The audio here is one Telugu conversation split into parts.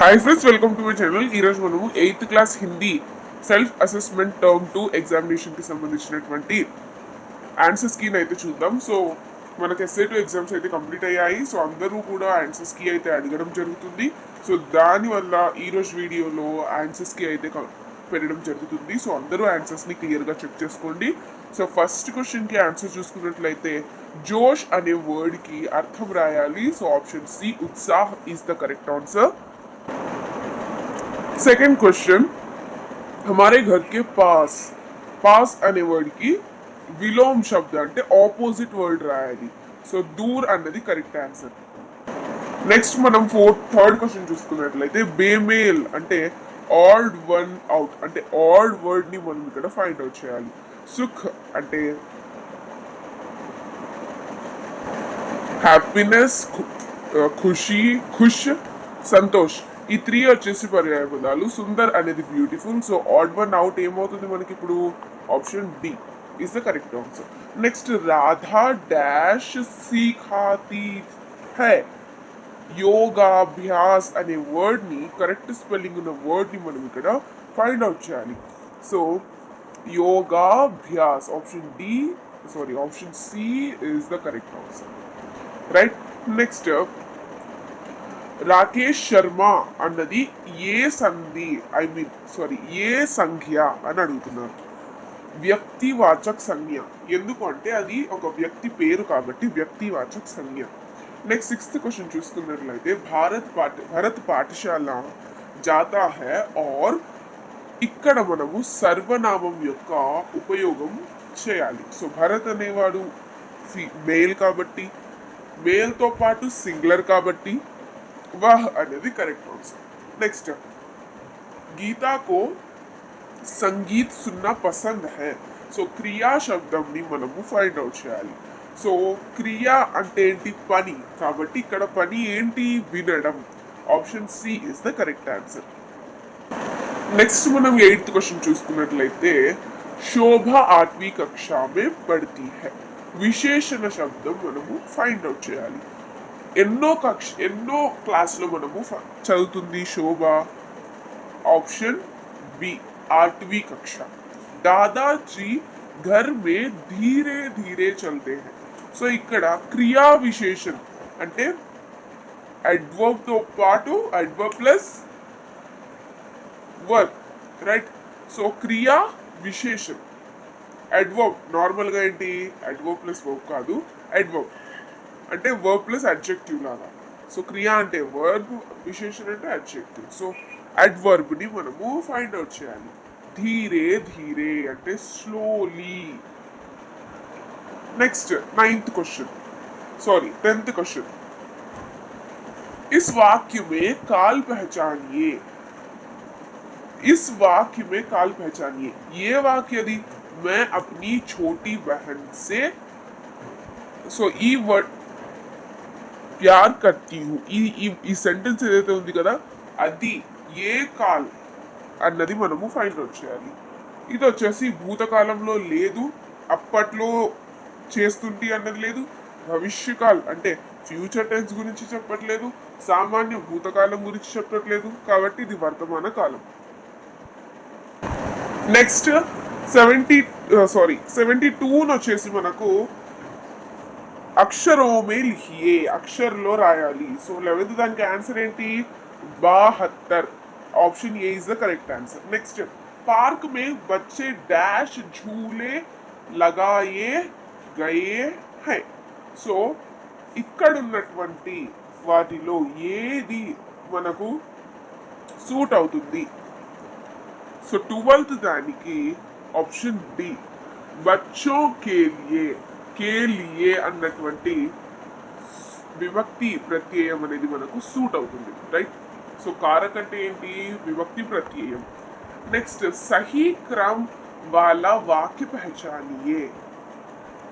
Hi friends, welcome to my channel. ఈరోజు మనము 8th class Hindi self assessment term 2 ఎగ్జామినేషన్కి సంబంధించినటువంటి ఆన్సర్స్ కీ అయితే చూద్దాం. సో మనకి SA2 ఎగ్జామ్స్ అయితే కంప్లీట్ అయ్యాయి. సో అందరూ కూడా ఆన్సర్స్ కీ అయితే అడగడం జరుగుతుంది. సో దానివల్ల ఈరోజు వీడియోలో ఆన్సర్స్ కీ అయితే పెట్టడం జరుగుతుంది. సో అందరూ ఆన్సర్స్ని క్లియర్గా చెక్ చేసుకోండి. సో ఫస్ట్ క్వశ్చన్కి ఆన్సర్ చూసుకున్నట్లయితే జోష్ అనే వర్డ్కి అర్థం రాయాలి. So option C utsah is the correct answer. Second question, हमारे घर के पास అనే వర్డ్ కి విలోమ శబ్ద అంటే ఆపోజిట్ వర్డ్ రాయాలి. సో దూర్ అన్నది కరెక్ట్ ఆన్సర్. నెక్స్ట్ మనం థర్డ్ క్వశ్చన్ చూసుకున్నట్లయితే బేమేల్ అంటే ఆడ్ వన్ అవుట్ అంటే ఆడ్ వర్డ్ ని మనం ఇక్కడ ఫైండ్ అవుట్ చేయాలి. సుఖ్ అంటే హ్యాపీనెస్, ఖుషి, ఖుష్, సంతోష్. ఈ 3 వచ్చేసి పర్యాయ పదాలు. సుందర్ అనేది beautiful. So odd one out ఏమవుతుంది మనకి ఇప్పుడు? Option D is the correct answer. Next Radha dash సిఖాతి హై. యోగాభ్యాస్ అనే వర్డ్ ని కరెక్ట్ స్పెల్లింగ్ ఉన్న వర్డ్ ని మనం ఇక్కడ ఫైండ్ అవుట్ చేయాలి. So yogabhyas option C is the correct answer, right. Next Rakesh Sharma అన్నది ఏ సంధి ఏ సంఖ్య అని అడుగుతున్నారు. వ్యక్తివాచక్ సంజ్ఞ. ఎందుకు అంటే అది ఒక వ్యక్తి పేరు కాబట్టి వ్యక్తివాచక్ సంజ్ఞ. నెక్స్ట్ సిక్స్త్ క్వశ్చన్ చూసుకున్నట్లయితే భరత్ పాఠశాల జాతా హై ఆర్. ఇక్కడ మనము సర్వనామం యొక్క ఉపయోగం చేయాలి. సో భరత్ అనేవాడు మేల్ కాబట్టి, మేల్తో పాటు సింగులర్ కాబట్టి वह అనేది కరెక్ట్ ఆన్సర్. నెక్స్ట్ గీతా కో సంగీత్ సున్నా పసంద్ హై. సో క్రియా శబ్దంని మనము ఫైండ్ అవుట్ చేయాలి. సో క్రియా అంటే ఏంటి? పని. కాబట్టి ఇక్కడ పని ఏంటి? వినడం. Option C is the correct answer. Next మనం 8th క్వశ్చన్ చూసుకున్నట్లయితే శోభ 8वीं कक्षा में पढ़ती है. విశేషణ శబ్దం మనము ఫైండ్ అవుట్ చేయాలి. ఎన్నో క్లాస్లో మనము చదువుతుంది శోభ? ఆప్షన్ బి 8वीं कक्षा. దాదాజీ ఘర్ మే ధీరే ధీరే చల్తే హై. సో ఇక్కడ క్రియా విశేషణ అంటే అడ్వర్బ్ తో పాటు adverb plus verb, right. So క్రియా విశేషణ అడ్వర్బ్ నార్మల్గా ఏంటి? అడ్వర్బ్ ప్లస్ వర్బ్ కాదు, అడ్వర్బ్ అంటే వర్బ్ ప్లస్ అడ్జెక్టివ్ లాగా. సో క్రియా అంటే వర్బ్, విశేషణ అంటే అడ్జెక్టివ్. సో అడ్వర్బ్ ని మనము ఫైండ్ అవుట్ చేయాలి. ధీరే ధీరే అంటే స్లోలీ. నెక్స్ట్ 10th क्वेश्चन, इस वाक्य में काल पहचानिए. ये वाक्य यदि मैं अपनी छोटी बहन से సో ఈ వర్డ్ ప్యార్ కర్తీ హూ, ఈ సెంటెన్స్ ఏదైతే ఉంది కదా, అది ఏ కాల్ అన్నది మనము ఫైండ్ అవుట్ చేయాలి. ఇది వచ్చేసి భూతకాలంలో లేదు, అప్పట్లో చేస్తుంటి అన్నది లేదు, భవిష్యకాల్ అంటే ఫ్యూచర్ టెన్స్ గురించి చెప్పట్లేదు, సామాన్య భూతకాలం గురించి చెప్పట్లేదు. కాబట్టి ఇది వర్తమాన కాలం. నెక్స్ట్ 72 వచ్చేసి మనకు అక్షరో మే లిఖియే, అక్షర్లో రాయాలి. సో 11th దానికి ఆన్సర్ ఏంటి? 72. Option A is the correct answer. Next park మే బచ్చే డాష్ झूले लगाए गए हैं. సో ఇక్కడ ఉన్నటువంటి వాటిలో ఏది మనకు సూట్ అవుతుంది? సో 12th దానికి ఆప్షన్ డి బచ్చో కే లియే అన్నటువంటి విభక్తి ప్రత్యయం అనేది మనకు సూట్ అవుతుంది, రైట్. సో కారక్ అంటే ఏంటి? విభక్తి ప్రత్యయం. నెక్స్ట్ సహీ క్రమ్ వాలా వాక్య పహచానియే.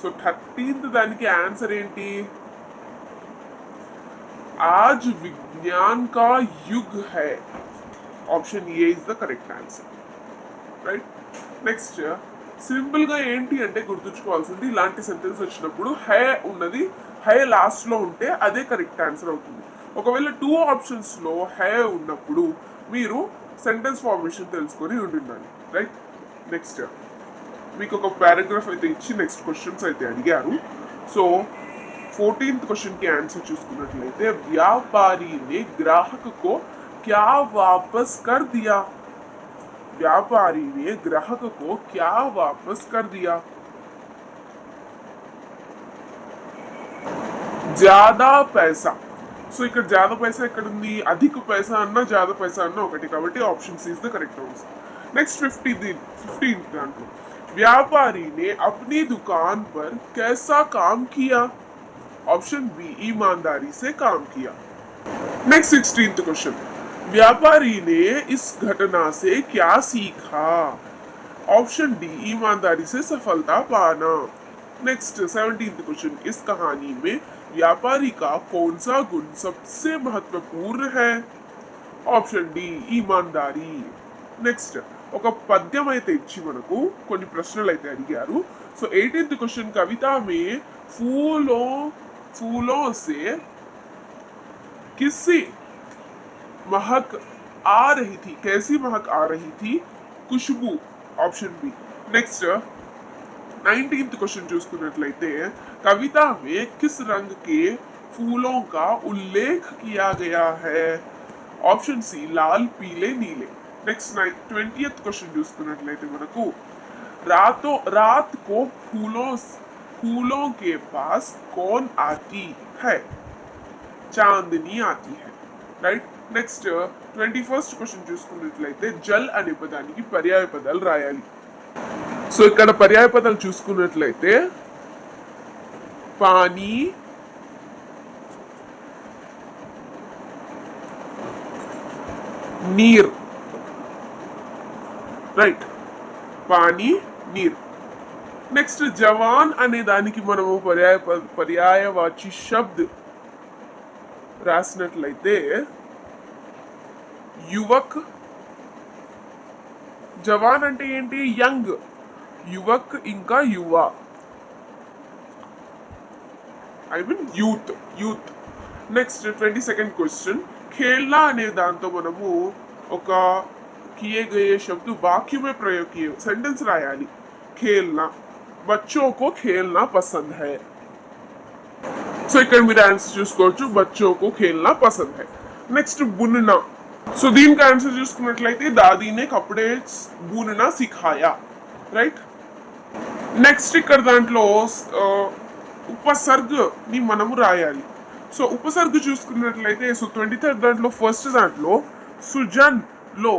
సో 13th దానికి ఆన్సర్ ఏంటి? आज विज्ञान का युग है. Option A is the correct answer, right. Next simple గా ఏంటి అంటే గుర్తుంచుకోవాల్సింది, ఇలాంటి సెంటెన్స్ వచ్చినప్పుడు హై ఉన్నది, హై లాస్ట్ లో ఉంటే అదే కరెక్ట్ ఆన్సర్ అవుతుంది. ఒకవేళ 2 ఆప్షన్స్లో హే ఉన్నప్పుడు మీరు సెంటెన్స్ ఫార్మేషన్ తెలుసుకొని ఉండాలి, రైట్? నెక్స్ట్ మీకు ఒక పారాగ్రాఫ్ అయితే ఇచ్చి నెక్స్ట్ క్వశ్చన్స్ అయితే అడిగారు. సో 14th क्वेश्चन की आंसर చూసుకున్నట్లయితే व्यापारी ने ग्राहक को क्या वापस कर दिया? व्यापारी ने ग्राहक को क्या वापस कर दिया? ज्यादा पैसा. సో ఇక్కడ జ్యాదా పైసా ఎక్కడ ఉంది? అధిక పైసా అన్నా జ్యాదా పైసా అన్నా ఒకటి, కాబట్టి option C is the correct answer. Next 15th దాంట్లో व्यापारी ने अपनी दुकान पर कैसा काम किया? ऑप्शन बी ईमानदारी से काम किया. नेक्स्ट 16th क्वेश्चन व्यापारी ने इस घटना से क्या सीखा? ऑप्शन डी ईमानदारी से सफलता पाना. नेक्स्ट 17th क्वेश्चन इस कहानी में व्यापारी का कौन सा गुण सबसे महत्वपूर्ण है? ऑप्शन डी ईमानदारी. నెక్స్ట్ ఒక పద్యం అయితే ఇచ్చి మనకు కొన్ని ప్రశ్నలు అయితే అడిగారు. సో 18th क्वेश्चन कविता में फूलों से किसी महक आ रही थी, कैसी महक आ रही थी? खुशबू. Option B. Next 19th question చూసుకున్నట్లయితే कविता में किस रंग के फूलों का उल्लेख किया गया है? ऑप्शन सी लाल, पीले, नीले. नेक्स्ट 20th क्वेश्चन చూసుకున్నట్లయితే మనకు रात को फूलों के पास कौन आती है? चांदनी आती है, राइट? నెక్స్ట్ 21st క్వశ్చన్ చూసుకున్నట్లయితే జల్ అనే పదానికి పర్యాయ పదాలు రాయాలి. సో ఇక్కడ పర్యాయ పదాలు చూసుకున్నట్లయితే పానీ, నీర్, రైట్? పానీ, నీర్. నెక్స్ట్ జవాన్ అనే దానికి మనము పర్యాయవాచి శబ్ద్ రాసినట్లయితే యువక్. జవాన్ అంటే ఏంటి? యంగ్. యువక్ ఇంకా యువ, I mean youth. Next 22nd question खेलना అనే దాంతో మనము ఒక किए गए शब्द वाक्य में प्रयोग किए सेंटेंस रायाली. खेलना, बच्चों को खेलना पसंद है. సో ఇక్కడ మీరు ఆన్సర్ చూసుకోవచ్చు, బచ్చో కో ఖేల్నా పసంద్ హై. నెక్స్ట్ బుననా. సో దీనికి ఆన్సర్ చూసుకున్నట్లయితే దాదీనే కపడే బుననా సిఖాయా, రైట్? నెక్స్ట్ ఇక్కడ దాంట్లో ఉపసర్గ్ ని మనము రాయాలి. సో ఉపసర్గ చూసుకున్నట్లయితే సో 23rd దాంట్లో ఫస్ట్ దాంట్లో సుజన్ లో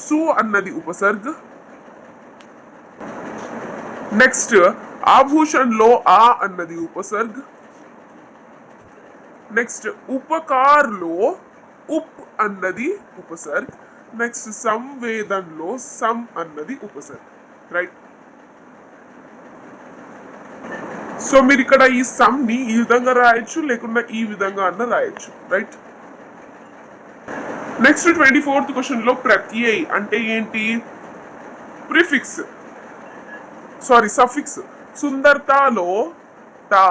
సు అన్నది ఉపసర్గ్. నెక్స్ట్ ఆభూషణ్ లో ఆ అన్నది ఉపసర్గ్. నెక్స్ట్ ఉపకార్ లో ఉప్ అన్నది ఉపసర్గ్. నెక్స్ట్ సంవేదన్ లో సమ్ అన్నది ఉపసర్గ్, రైట్? సో మీరు ఇక్కడ ఈ సమ్ ని ఈ విధంగా రాయొచ్చు, లేకుండా ఈ విధంగా అన్న రాయొచ్చు, రైట్? నెక్స్ట్ 24th క్వశ్చన్ లో ప్రత్యయ్ అంటే ఏంటి? Prefix, sorry suffix. సుందరతాలో తా,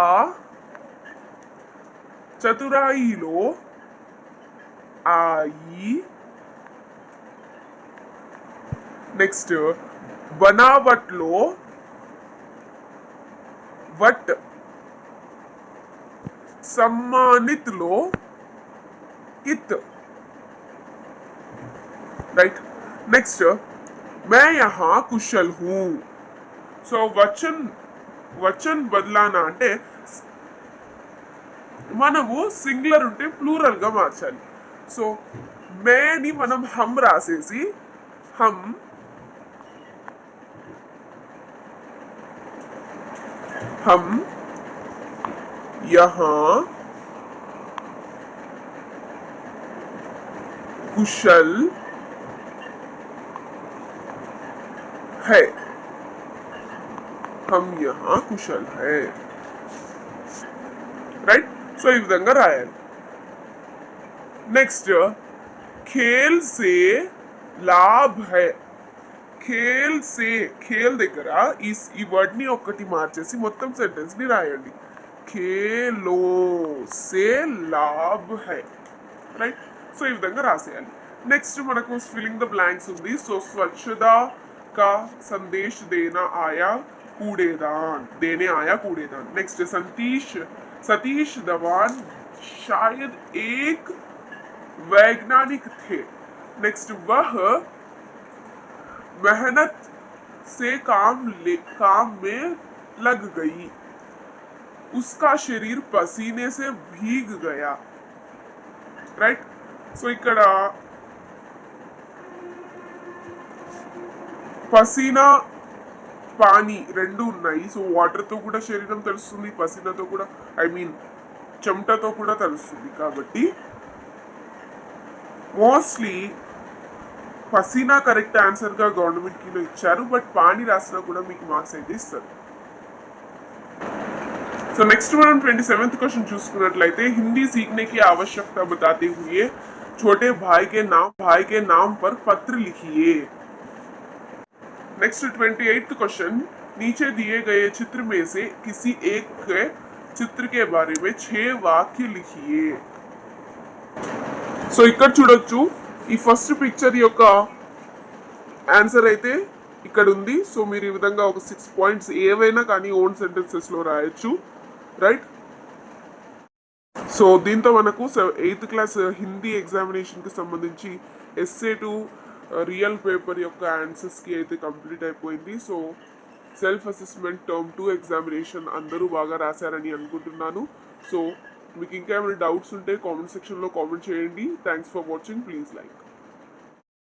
చతురాయిలో आई. నెక్స్ట్ బనావట్ లో వట్, सम्मानित लो इत, राइट? नेक्स्ट मैं यहाँ कुशल हूँ. సో వచన్ బదలానా అంటే మనము సింగులర్ ఉంటే ప్లూరల్ గా మార్చాలి. సో మేని మనం హమ్ రాసేసి హమ్ यहाँ कुशल है. हम यहाँ कुशल है, राइट? సో ఈ విధంగా రాయాలి. నెక్స్ట్ खेल से लाभ है. ఖేల్ సే, ఖేల్ దగ్గర ఈ వర్డ్ ని ఒక్కటి మార్చేసి మొత్తం సెంటెన్స్ ని రాయండి. ఖేలో సే లాభ్ హై, రైట్. సో ఈ విధంగా రాసేయాలి. నెక్స్ట్ మనకు ఫిల్లింగ్ ద బ్లాంక్స్ ఉంది. సో స్వచ్ఛదా కా సందేశ్ देने आया कूड़ेदान. नेक्स्ट सतीश धवन शायद एक वैज्ञानिक थे. नेक्स्ट वह मेहनत से काम में लग गई. उसका शरीर पसीने से भीग गया. राइट. సో ఇక్కడ పసీనా పానీ రెండు ఉన్నాయి. సో వాటర్తో కూడా శరీరం తడుస్తుంది, పసీనాతో కూడా చెమటతో కూడా తడుస్తుంది. కాబట్టి మోస్ట్లీ పసీనా కరెక్ట్ ఆన్సర్గా గవర్నమెంట్ కీలో ఇచ్చారు, బట్ పానీ రాసినా కూడా మీకు మార్క్స్ అయితే ఇస్తారు. సో నెక్స్ట్ మనం 27th क्वेश्चन చూసుకున్నట్లయితే हिंदी सीखने की आवश्यकता बताते हुए छोटे भाई के नाम पर पत्र लिखिए. नेक्स्ट 28th क्वेश्चन नीचे दिए गए चित्र में से किसी एक के चित्र के बारे में 6 वाक्य लिखिए. సో ఇక్కడ చూడొచ్చు ఈ ఫస్ట్ పిక్చర్ యొక్క ఆన్సర్ అయితే ఇక్కడ ఉంది. సో మీరు ఈ విధంగా ఒక 6 పాయింట్స్ ఏవైనా కానీ ఓన్ సెంటెన్సెస్ లో రాయొచ్చు. రైట్. సో దీంతో మనకు 8th క్లాస్ హిందీ ఎగ్జామినేషన్కి సంబంధించి ఎస్ఏ టు రియల్ పేపర్ యొక్క ఆన్సర్స్కి అయితే కంప్లీట్ అయిపోయింది. So self assessment term 2 examination అందరూ బాగా రాశారని అనుకుంటున్నాను. సో మీకు ఇంకా ఏమైనా డౌట్స్ ఉంటే కామెంట్ సెక్షన్లో కామెంట్ చేయండి. Thanks for watching. Please like.